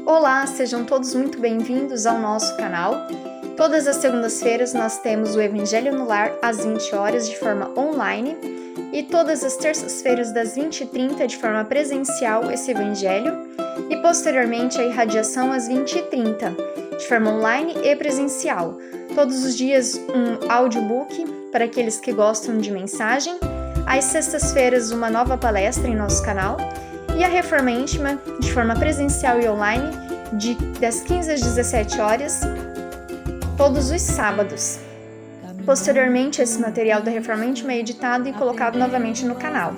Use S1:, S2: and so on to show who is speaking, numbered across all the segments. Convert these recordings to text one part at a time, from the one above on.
S1: Olá, sejam todos muito bem-vindos ao nosso canal. Todas as segundas-feiras nós temos o Evangelho no Lar às 20 horas de forma online e todas as terças-feiras das 20h30 de forma presencial esse Evangelho e posteriormente a irradiação às 20h30 de forma online e presencial. Todos os dias um audiobook para aqueles que gostam de mensagem. Às sextas-feiras uma nova palestra em nosso canal. E a Reforma Íntima, de forma presencial e online, das 15 às 17 horas, todos os sábados. Posteriormente, esse material da Reforma Íntima é editado e colocado novamente no canal.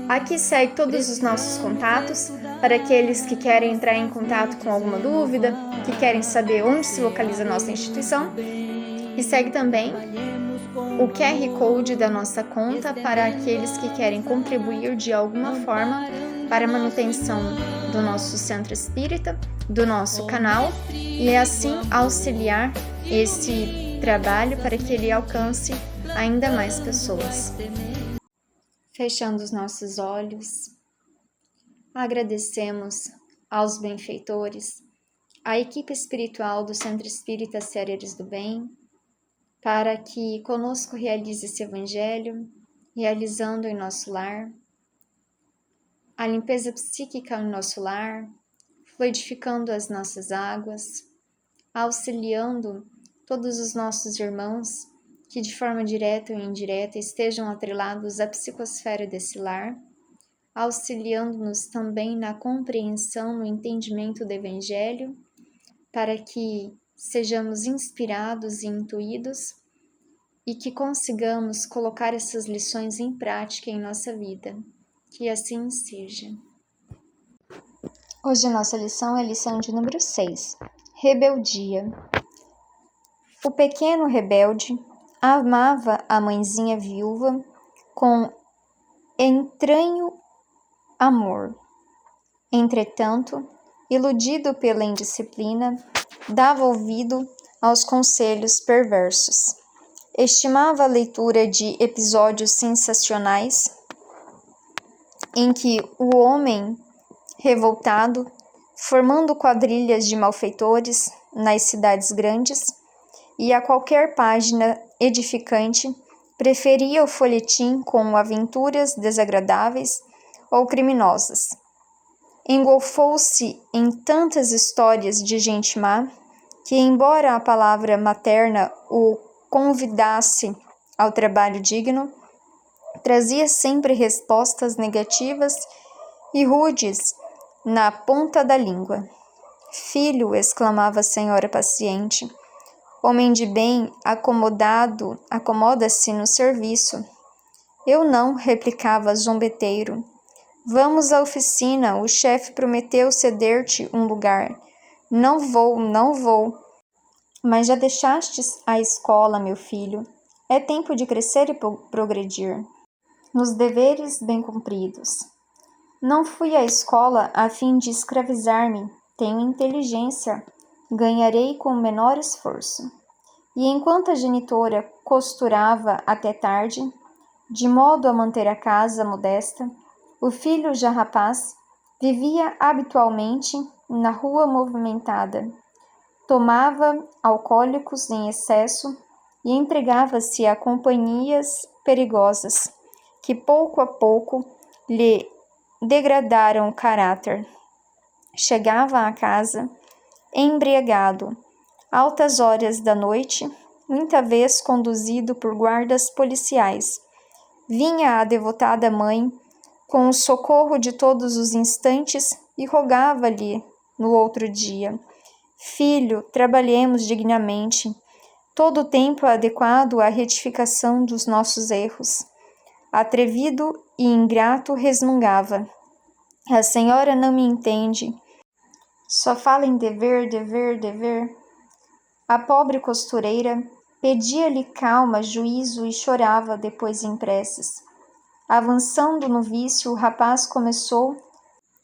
S1: Aqui segue todos os nossos contatos, para aqueles que querem entrar em contato com alguma dúvida, que querem saber onde se localiza a nossa instituição. E segue também o QR Code da nossa conta para aqueles que querem contribuir de alguma forma para a manutenção do nosso centro espírita, do nosso canal e assim auxiliar esse trabalho para que ele alcance ainda mais pessoas. Fechando os nossos olhos, agradecemos aos benfeitores, à equipe espiritual do Centro Espírita Seres do Bem, para que conosco realize esse Evangelho, realizando em nosso lar a limpeza psíquica no nosso lar, fluidificando as nossas águas, auxiliando todos os nossos irmãos que de forma direta ou indireta estejam atrelados à psicosfera desse lar, auxiliando-nos também na compreensão, no entendimento do Evangelho, para que sejamos inspirados e intuídos e que consigamos colocar essas lições em prática em nossa vida. Que assim seja. Hoje a nossa lição é a lição de número 6, Rebeldia. O pequeno rebelde amava a mãezinha viúva com entranho amor. Entretanto, iludido pela indisciplina, dava ouvido aos conselhos perversos. Estimava a leitura de episódios sensacionais em que o homem revoltado, formando quadrilhas de malfeitores nas cidades grandes, e a qualquer página edificante, preferia o folhetim com aventuras desagradáveis ou criminosas. Engolfou-se em tantas histórias de gente má, que, embora a palavra materna o convidasse ao trabalho digno, trazia sempre respostas negativas e rudes na ponta da língua. Filho, exclamava a senhora paciente, homem de bem, acomoda-se no serviço. Eu não, replicava zombeteiro. Vamos à oficina, o chefe prometeu ceder-te um lugar. Não vou. Mas já deixastes a escola, meu filho. É tempo de crescer e progredir nos deveres bem cumpridos. Não fui à escola a fim de escravizar-me. Tenho inteligência. Ganharei com menor esforço. E enquanto a genitora costurava até tarde, de modo a manter a casa modesta, o filho já rapaz vivia habitualmente na rua movimentada. Tomava alcoólicos em excesso e entregava-se a companhias perigosas, que pouco a pouco lhe degradaram o caráter. Chegava à casa embriagado, altas horas da noite, muita vez conduzido por guardas policiais. Vinha a devotada mãe com o socorro de todos os instantes e rogava-lhe no outro dia: Filho, trabalhemos dignamente. Todo o tempo é adequado à retificação dos nossos erros. Atrevido e ingrato resmungava: A senhora não me entende. Só fala em dever. A pobre costureira pedia-lhe calma, juízo e chorava depois em preces. Avançando no vício, o rapaz começou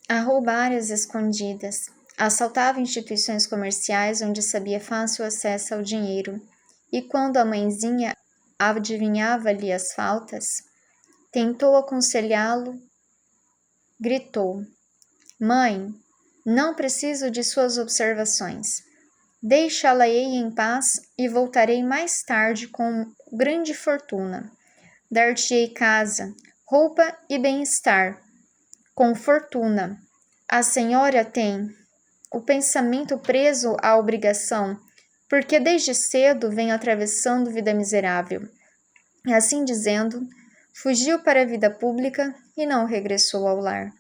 S1: a roubar às escondidas. Assaltava instituições comerciais onde sabia fácil acesso ao dinheiro. E quando a mãezinha adivinhava-lhe as faltas, tentou aconselhá-lo, gritou: Mãe, Não preciso de suas observações. Deixá-la-ei em paz e voltarei mais tarde com grande fortuna. Dar-te-ei casa, roupa e bem-estar. Com fortuna. A senhora tem o pensamento preso à obrigação, porque desde cedo vem atravessando vida miserável. E assim dizendo, fugiu para a vida pública e não regressou ao lar.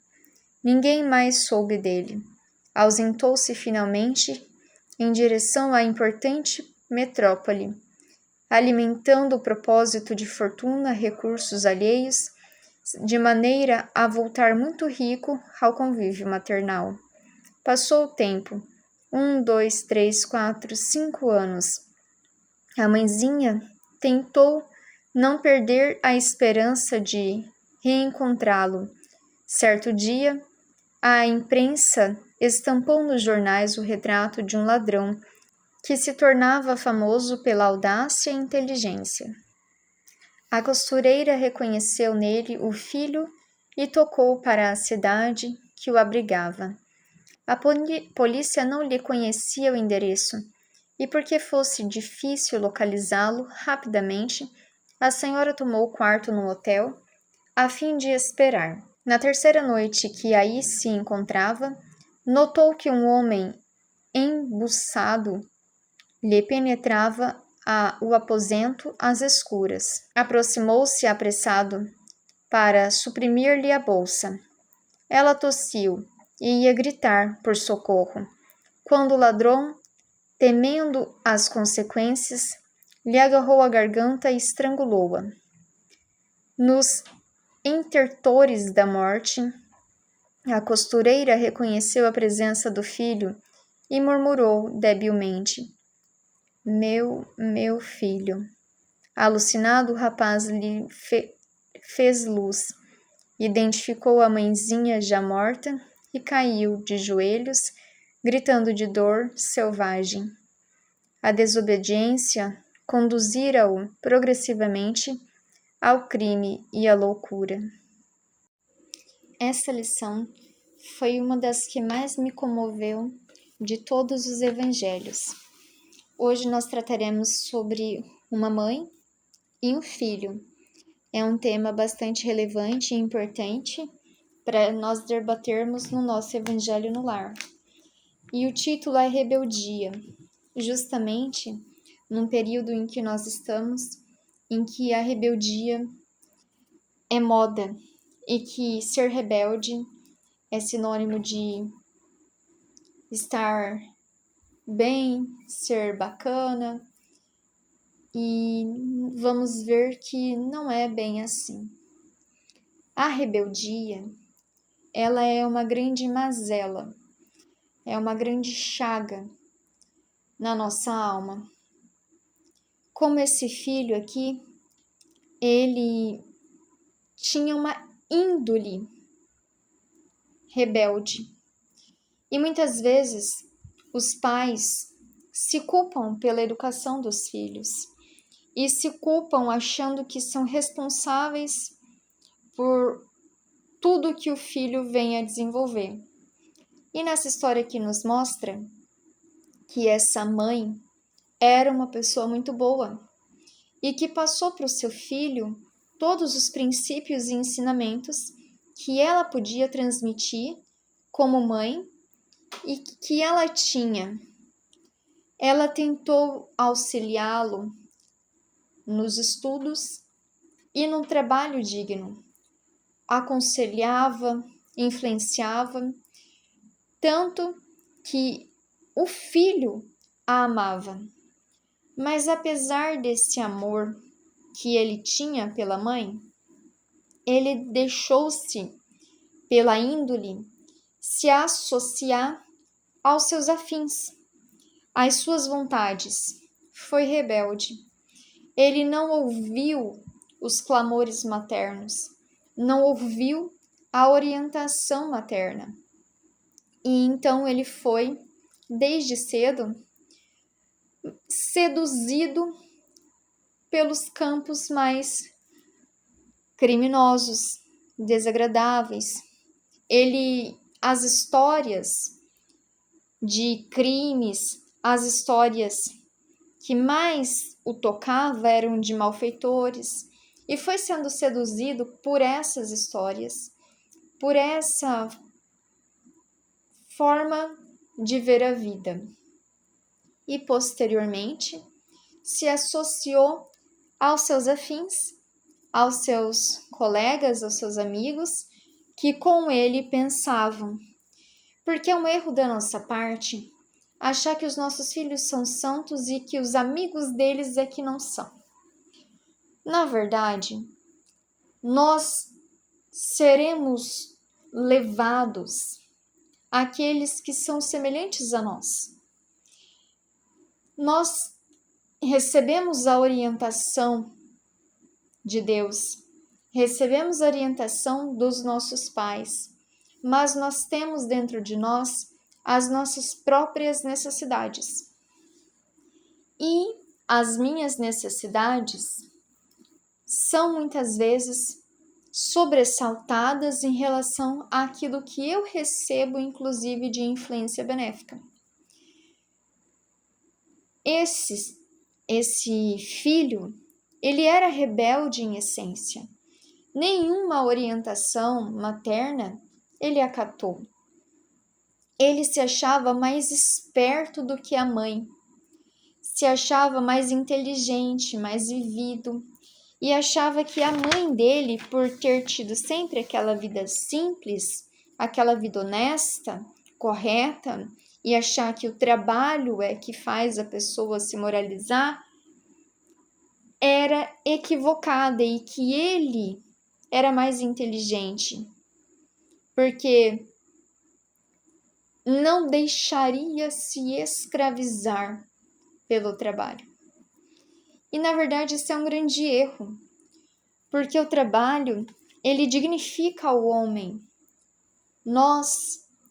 S1: Ninguém mais soube dele. Ausentou-se finalmente em direção à importante metrópole, alimentando o propósito de fortuna, recursos alheios, de maneira a voltar muito rico ao convívio maternal. Passou o tempo, 1, 2, 3, 4, 5 anos. A mãezinha tentou não perder a esperança de reencontrá-lo. Certo dia, a imprensa estampou nos jornais o retrato de um ladrão que se tornava famoso pela audácia e inteligência. A costureira reconheceu nele o filho e tocou para a cidade que o abrigava. A polícia não lhe conhecia o endereço, e porque fosse difícil localizá-lo rapidamente, a senhora tomou quarto no hotel, a fim de esperar. Na terceira noite que aí se encontrava, notou que um homem embuçado lhe penetrava o aposento às escuras. Aproximou-se apressado para suprimir-lhe a bolsa. Ela tossiu e ia gritar por socorro, quando o ladrão, temendo as consequências, lhe agarrou a garganta e estrangulou-a. Nos intertores da morte, a costureira reconheceu a presença do filho e murmurou debilmente: meu filho. Alucinado, o rapaz lhe fez luz, identificou a mãezinha já morta e caiu de joelhos, gritando de dor selvagem. A desobediência conduzira-o progressivamente ao crime e à loucura. Essa lição foi uma das que mais me comoveu de todos os evangelhos. Hoje nós trataremos sobre uma mãe e um filho. É um tema bastante relevante e importante para nós debatermos no nosso Evangelho no Lar. E o título é Rebeldia, justamente num período em que nós estamos, em que a rebeldia é moda e que ser rebelde é sinônimo de estar bem, ser bacana, e vamos ver que não é bem assim. A rebeldia, ela é uma grande mazela, é uma grande chaga na nossa alma. Como esse filho aqui, ele tinha uma índole rebelde. E muitas vezes os pais se culpam pela educação dos filhos e se culpam achando que são responsáveis por tudo que o filho vem a desenvolver. E nessa história aqui nos mostra que essa mãe era uma pessoa muito boa e que passou para o seu filho todos os princípios e ensinamentos que ela podia transmitir como mãe e que ela tinha. Ela tentou auxiliá-lo nos estudos e num trabalho digno. Aconselhava, influenciava, tanto que o filho a amava. Mas apesar desse amor que ele tinha pela mãe, ele deixou-se, pela índole, se associar aos seus afins, às suas vontades. Foi rebelde. Ele não ouviu os clamores maternos, não ouviu a orientação materna. E então ele foi, desde cedo, seduzido pelos campos mais criminosos, desagradáveis. As histórias de crimes, as histórias que mais o tocava eram de malfeitores, e foi sendo seduzido por essas histórias, por essa forma de ver a vida. E posteriormente se associou aos seus afins, aos seus colegas, aos seus amigos, que com ele pensavam. Porque é um erro da nossa parte achar que os nossos filhos são santos e que os amigos deles é que não são. Na verdade, nós seremos levados àqueles que são semelhantes a nós. Nós recebemos a orientação de Deus, recebemos a orientação dos nossos pais, mas nós temos dentro de nós as nossas próprias necessidades. E as minhas necessidades são muitas vezes sobressaltadas em relação àquilo que eu recebo, inclusive de influência benéfica. Esse filho, ele era rebelde em essência. Nenhuma orientação materna ele acatou. Ele se achava mais esperto do que a mãe, se achava mais inteligente, mais vivido, e achava que a mãe dele, por ter tido sempre aquela vida simples, aquela vida honesta, correta, e achar que o trabalho é que faz a pessoa se moralizar, era equivocada e que ele era mais inteligente, porque não deixaria se escravizar pelo trabalho. E na verdade isso é um grande erro, porque o trabalho, ele dignifica o homem. Nós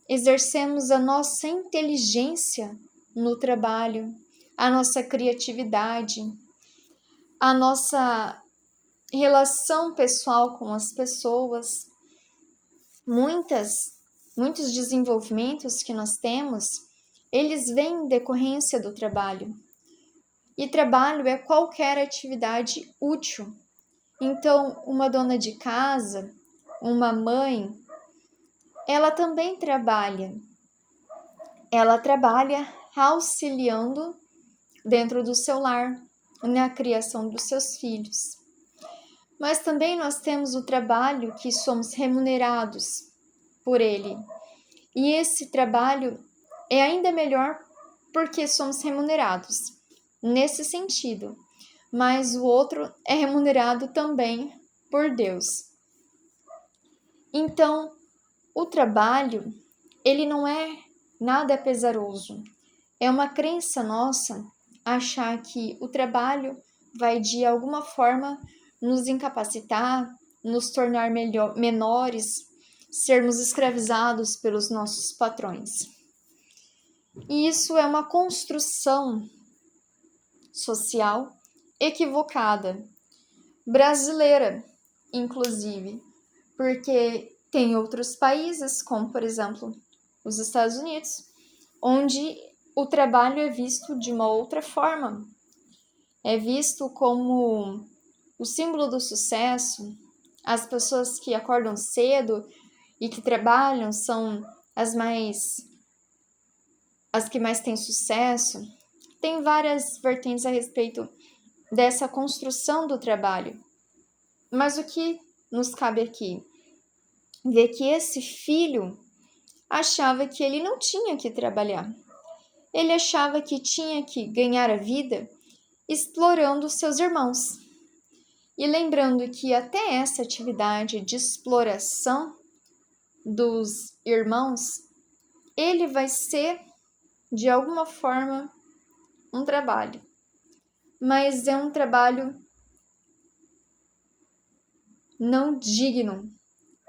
S1: exercemos a nossa inteligência no trabalho, a nossa criatividade, a nossa relação pessoal com as pessoas. Muitos desenvolvimentos que nós temos, eles vêm em decorrência do trabalho. E trabalho é qualquer atividade útil. Então, uma dona de casa, uma mãe, ela também trabalha. Ela trabalha auxiliando dentro do seu lar, na criação dos seus filhos. Mas também nós temos o trabalho que somos remunerados por ele. E esse trabalho é ainda melhor porque somos remunerados nesse sentido. Mas o outro é remunerado também por Deus. Então, o trabalho, ele não é nada pesaroso. É uma crença nossa achar que o trabalho vai de alguma forma nos incapacitar, nos tornar menores, sermos escravizados pelos nossos patrões. E isso é uma construção social equivocada, brasileira, inclusive, porque tem outros países, como por exemplo os Estados Unidos, onde o trabalho é visto de uma outra forma. É visto como o símbolo do sucesso. As pessoas que acordam cedo e que trabalham são as que mais têm sucesso. Tem várias vertentes a respeito dessa construção do trabalho. Mas o que nos cabe aqui? Ver que esse filho achava que ele não tinha que trabalhar. Ele achava que tinha que ganhar a vida explorando seus irmãos. E lembrando que até essa atividade de exploração dos irmãos, ele vai ser, de alguma forma, um trabalho. Mas é um trabalho não digno,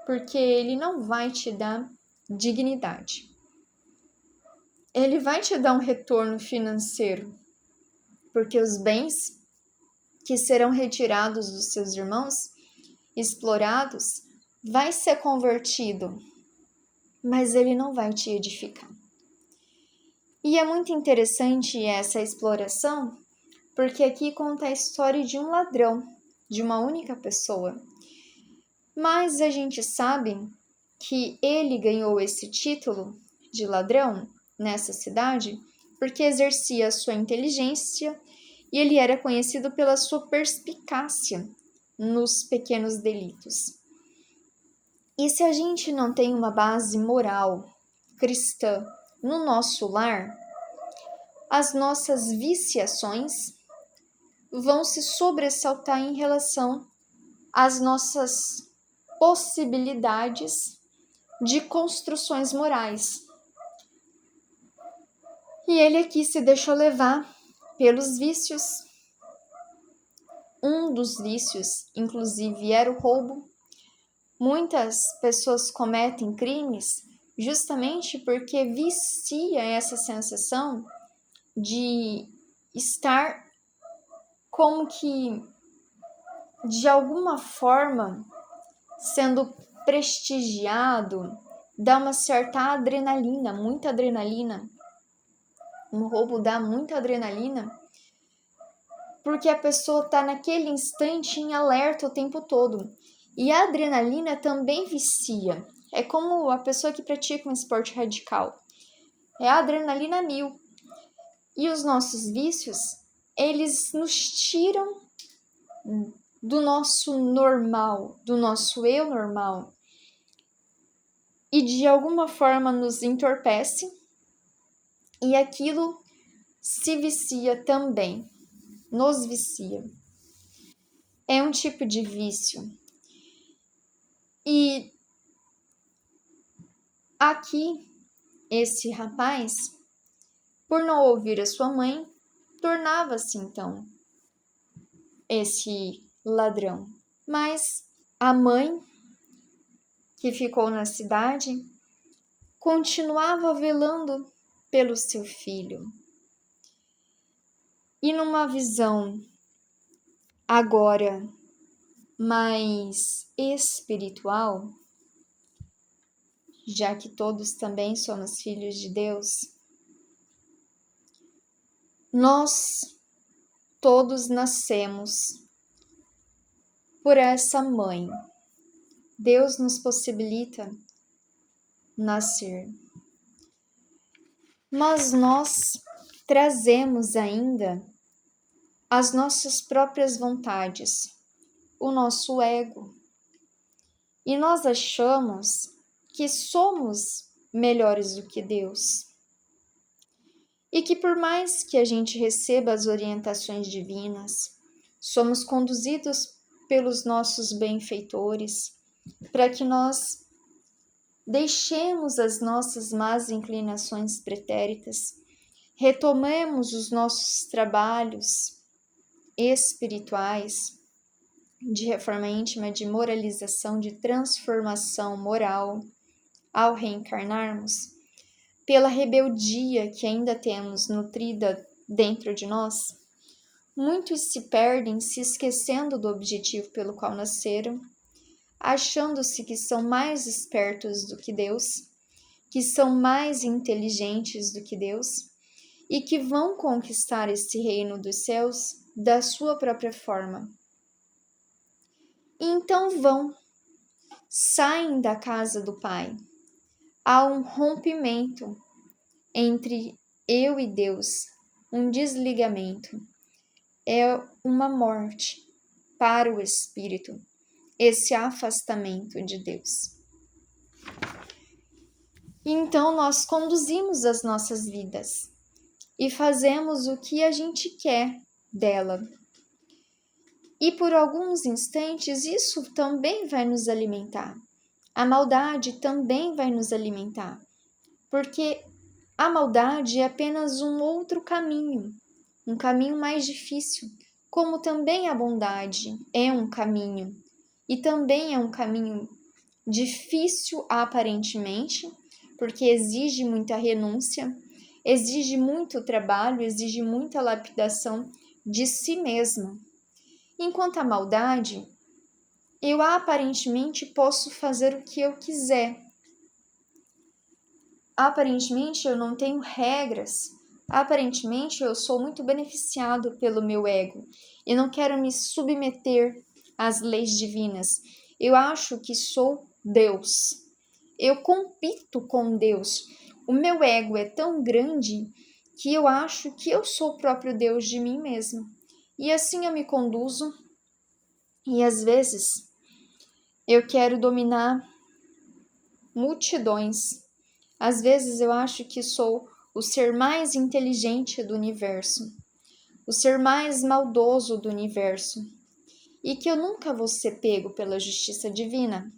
S1: porque ele não vai te dar dignidade. Ele vai te dar um retorno financeiro, porque os bens que serão retirados dos seus irmãos, explorados, vai ser convertido, mas ele não vai te edificar. E é muito interessante essa exploração, porque aqui conta a história de um ladrão, de uma única pessoa. Mas a gente sabe que ele ganhou esse título de ladrão nessa cidade porque exercia sua inteligência e ele era conhecido pela sua perspicácia nos pequenos delitos. E se a gente não tem uma base moral cristã no nosso lar, as nossas viciações vão se sobressaltar em relação às nossas possibilidades de construções morais. E ele aqui se deixou levar pelos vícios. Um dos vícios, inclusive, era o roubo. Muitas pessoas cometem crimes justamente porque vicia essa sensação de estar como que, de alguma forma, sendo prestigiado, dá uma certa adrenalina, muita adrenalina. Um roubo dá muita adrenalina, porque a pessoa está naquele instante em alerta o tempo todo. E a adrenalina também vicia. É como a pessoa que pratica um esporte radical. É a adrenalina 1000. E os nossos vícios, eles nos tiram do nosso normal, do nosso eu normal. E de alguma forma nos entorpece. E aquilo se vicia também. Nos vicia. É um tipo de vício. E aqui, esse rapaz, por não ouvir a sua mãe, tornava-se então esse ladrão. Mas a mãe, que ficou na cidade, continuava velando pelo seu filho. E numa visão agora mais espiritual, já que todos também somos filhos de Deus, nós todos nascemos por essa mãe. Deus nos possibilita nascer. Mas nós trazemos ainda as nossas próprias vontades, o nosso ego. E nós achamos que somos melhores do que Deus. E que por mais que a gente receba as orientações divinas, somos conduzidos pelos nossos benfeitores para que nós deixemos as nossas más inclinações pretéritas, retomemos os nossos trabalhos espirituais de reforma íntima, de moralização, de transformação moral ao reencarnarmos, pela rebeldia que ainda temos nutrida dentro de nós, muitos se perdem se esquecendo do objetivo pelo qual nasceram, achando-se que são mais espertos do que Deus, que são mais inteligentes do que Deus e que vão conquistar esse reino dos céus da sua própria forma. E então saem da casa do Pai. Há um rompimento entre eu e Deus, um desligamento. É uma morte para o espírito, esse afastamento de Deus. Então nós conduzimos as nossas vidas e fazemos o que a gente quer dela. E por alguns instantes isso também vai nos alimentar. A maldade também vai nos alimentar, porque a maldade é apenas um outro caminho, um caminho mais difícil, como também a bondade é um caminho, e também é um caminho difícil aparentemente, porque exige muita renúncia, exige muito trabalho, exige muita lapidação de si mesmo. Enquanto a maldade, eu aparentemente posso fazer o que eu quiser. Aparentemente eu não tenho regras. Aparentemente eu sou muito beneficiado pelo meu ego e não quero me submeter às leis divinas. Eu acho que sou Deus. Eu compito com Deus. O meu ego é tão grande que eu acho que eu sou o próprio Deus de mim mesmo. E assim eu me conduzo. E às vezes eu quero dominar multidões. Às vezes eu acho que sou o ser mais inteligente do universo, o ser mais maldoso do universo, e que eu nunca vou ser pego pela justiça divina.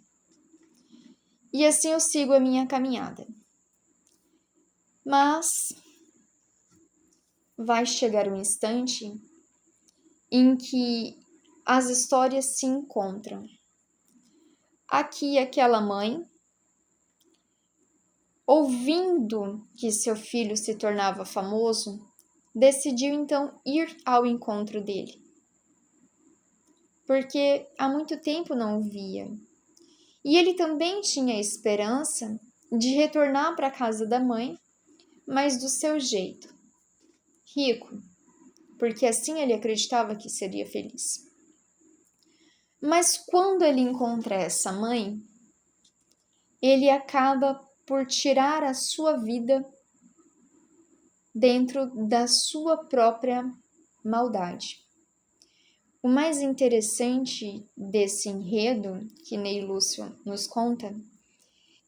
S1: E assim eu sigo a minha caminhada. Mas vai chegar um instante em que as histórias se encontram. Aqui aquela mãe, ouvindo que seu filho se tornava famoso, decidiu então ir ao encontro dele, porque há muito tempo não o via. E ele também tinha a esperança de retornar para a casa da mãe, mas do seu jeito, rico, porque assim ele acreditava que seria feliz. Mas quando ele encontra essa mãe, ele acaba por tirar a sua vida dentro da sua própria maldade. O mais interessante desse enredo que Ney Lúcio nos conta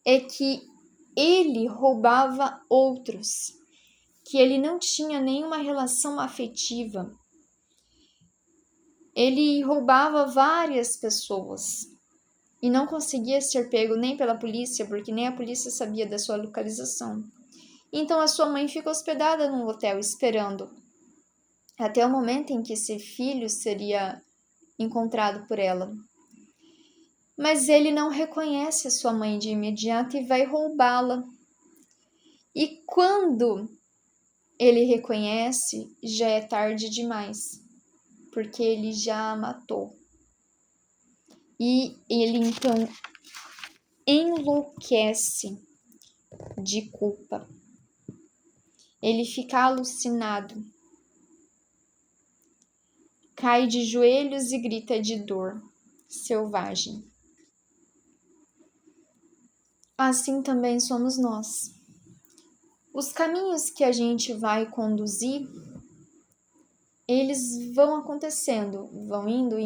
S1: é que ele roubava outros, que ele não tinha nenhuma relação afetiva. Ele roubava várias pessoas e não conseguia ser pego nem pela polícia, porque nem a polícia sabia da sua localização. Então a sua mãe fica hospedada num hotel esperando até o momento em que esse filho seria encontrado por ela. Mas ele não reconhece a sua mãe de imediato e vai roubá-la. E quando ele reconhece, já é tarde demais, porque ele já a matou. E ele então enlouquece de culpa. Ele fica alucinado, cai de joelhos e grita de dor selvagem. Assim também somos nós. Os caminhos que a gente vai conduzir, eles vão acontecendo, vão indo.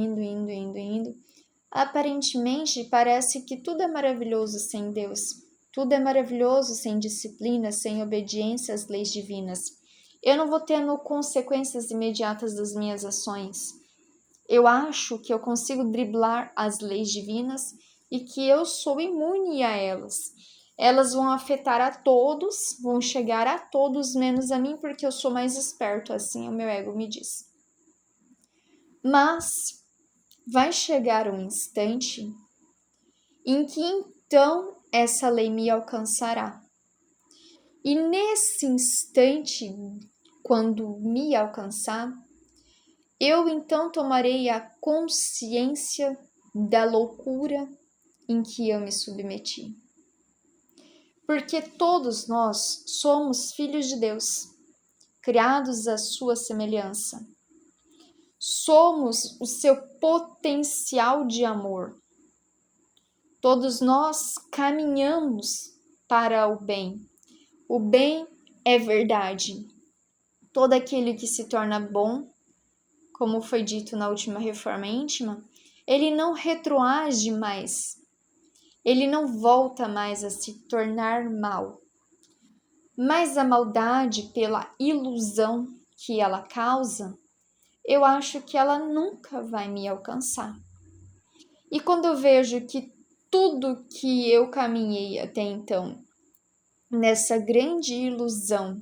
S1: Aparentemente, parece que tudo é maravilhoso sem Deus. Tudo é maravilhoso sem disciplina, sem obediência às leis divinas. Eu não vou tendo consequências imediatas das minhas ações. Eu acho que eu consigo driblar as leis divinas e que eu sou imune a elas. Elas vão afetar a todos, vão chegar a todos, menos a mim, porque eu sou mais esperto, assim o meu ego me diz. Mas vai chegar um instante em que então essa lei me alcançará. E nesse instante, quando me alcançar, eu então tomarei a consciência da loucura em que eu me submeti. Porque todos nós somos filhos de Deus, criados à sua semelhança. Somos o seu potencial de amor. Todos nós caminhamos para o bem. O bem é verdade. Todo aquele que se torna bom, como foi dito na última reforma íntima, ele não retroage mais. Ele não volta mais a se tornar mal. Mas a maldade, pela ilusão que ela causa, eu acho que ela nunca vai me alcançar. E quando eu vejo que tudo que eu caminhei até então, nessa grande ilusão,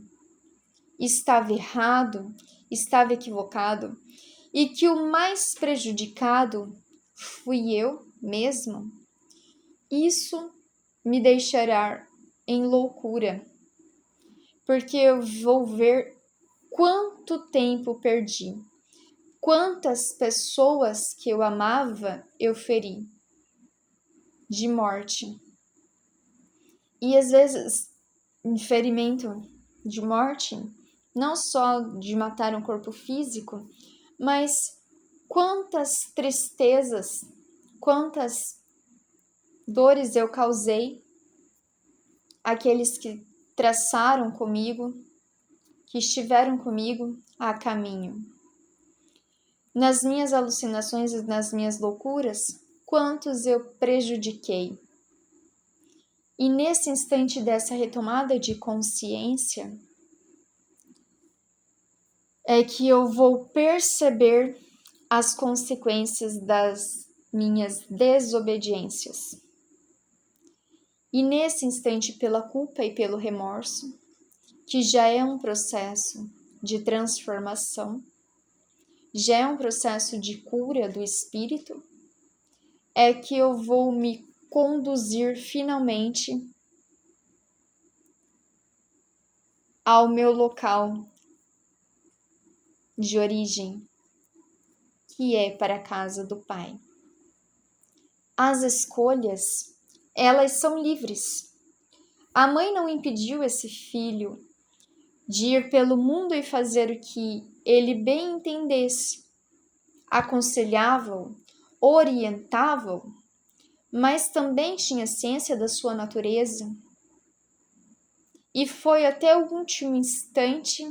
S1: estava errado, estava equivocado, e que o mais prejudicado fui eu mesmo, isso me deixará em loucura, porque eu vou ver quanto tempo perdi, quantas pessoas que eu amava eu feri de morte. E às vezes ferimento de morte, não só de matar um corpo físico, mas quantas tristezas, quantas dores eu causei àqueles que traçaram comigo, que estiveram comigo a caminho. Nas minhas alucinações e nas minhas loucuras, quantos eu prejudiquei. E nesse instante dessa retomada de consciência, é que eu vou perceber as consequências das minhas desobediências. E nesse instante, pela culpa e pelo remorso, que já é um processo de transformação, já é um processo de cura do espírito, é que eu vou me conduzir finalmente ao meu local de origem, que é para a casa do Pai. As escolhas, elas são livres. A mãe não impediu esse filho de ir pelo mundo e fazer o que ele bem entendesse. Aconselhava-o, orientava-o, mas também tinha ciência da sua natureza e foi até o último instante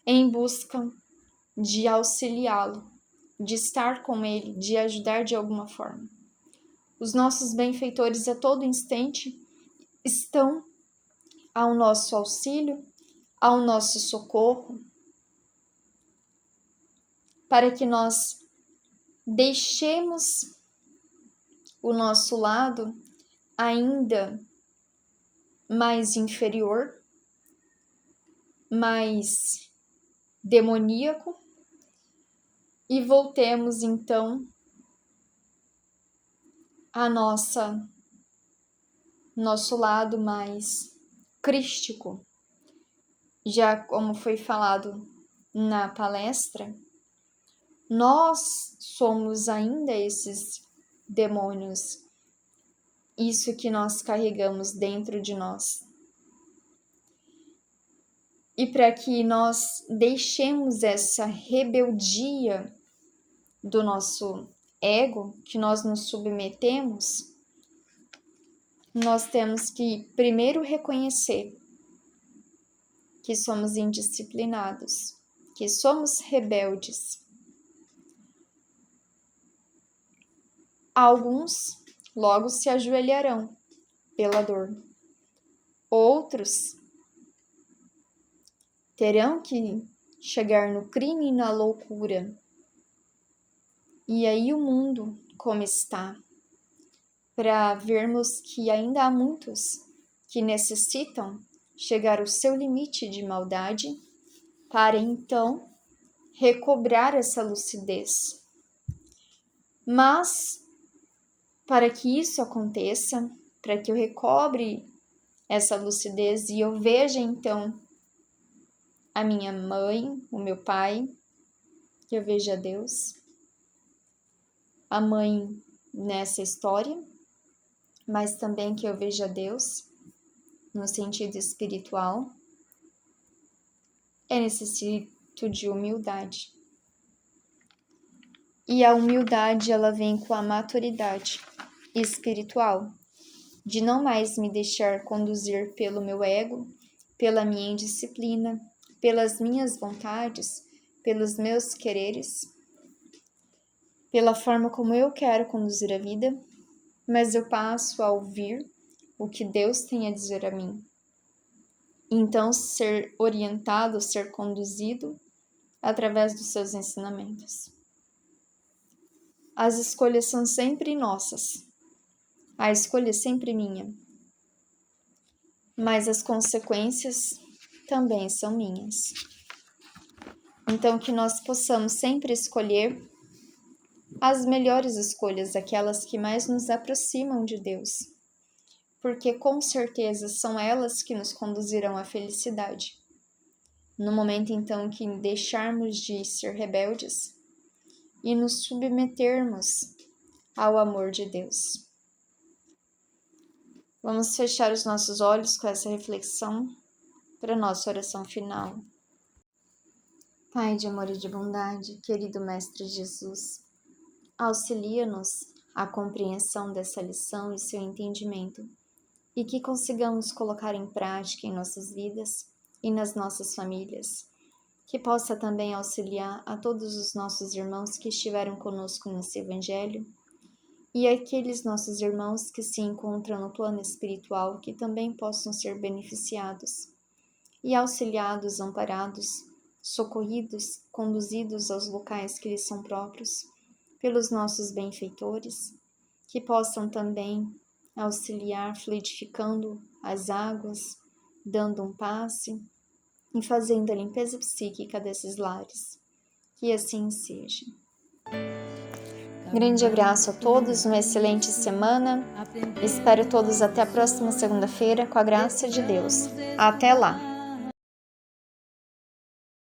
S1: em busca de auxiliá-lo, de estar com ele, de ajudar de alguma forma. Os nossos benfeitores a todo instante estão ao nosso auxílio, ao nosso socorro, para que nós deixemos o nosso lado ainda mais inferior, mais demoníaco, e voltemos então a nosso lado mais crístico. Já como foi falado na palestra, nós somos ainda esses demônios, isso que nós carregamos dentro de nós. E para que nós deixemos essa rebeldia do nosso ego, que nós nos submetemos, nós temos que primeiro reconhecer que somos indisciplinados, que somos rebeldes. Alguns logo se ajoelharão pela dor. Outros terão que chegar no crime e na loucura. E aí o mundo como está, para vermos que ainda há muitos que necessitam chegar ao seu limite de maldade para então recobrar essa lucidez. Mas para que isso aconteça, para que eu recobre essa lucidez e eu veja então a minha mãe, o meu pai, que eu veja Deus, a mãe nessa história, mas também que eu veja Deus no sentido espiritual, é necessito de humildade. E a humildade, ela vem com a maturidade espiritual, de não mais me deixar conduzir pelo meu ego, pela minha indisciplina, pelas minhas vontades, pelos meus quereres, pela forma como eu quero conduzir a vida, mas eu passo a ouvir o que Deus tem a dizer a mim. Então, ser orientado, ser conduzido através dos seus ensinamentos. As escolhas são sempre nossas. A escolha é sempre minha. Mas as consequências também são minhas. Então, que nós possamos sempre escolher as melhores escolhas, aquelas que mais nos aproximam de Deus, porque com certeza são elas que nos conduzirão à felicidade. No momento então que deixarmos de ser rebeldes e nos submetermos ao amor de Deus. Vamos fechar os nossos olhos com essa reflexão para a nossa oração final. Pai de amor e de bondade, querido Mestre Jesus, auxilia-nos à compreensão dessa lição e seu entendimento, e que consigamos colocar em prática em nossas vidas e nas nossas famílias, que possa também auxiliar a todos os nossos irmãos que estiveram conosco nesse Evangelho e aqueles nossos irmãos que se encontram no plano espiritual que também possam ser beneficiados e auxiliados, amparados, socorridos, conduzidos aos locais que lhes são próprios, pelos nossos benfeitores, que possam também auxiliar fluidificando as águas, dando um passe e fazendo a limpeza psíquica desses lares. Que assim seja. Grande abraço a todos, uma excelente semana. Espero todos até a próxima segunda-feira, com a graça de Deus. Até lá!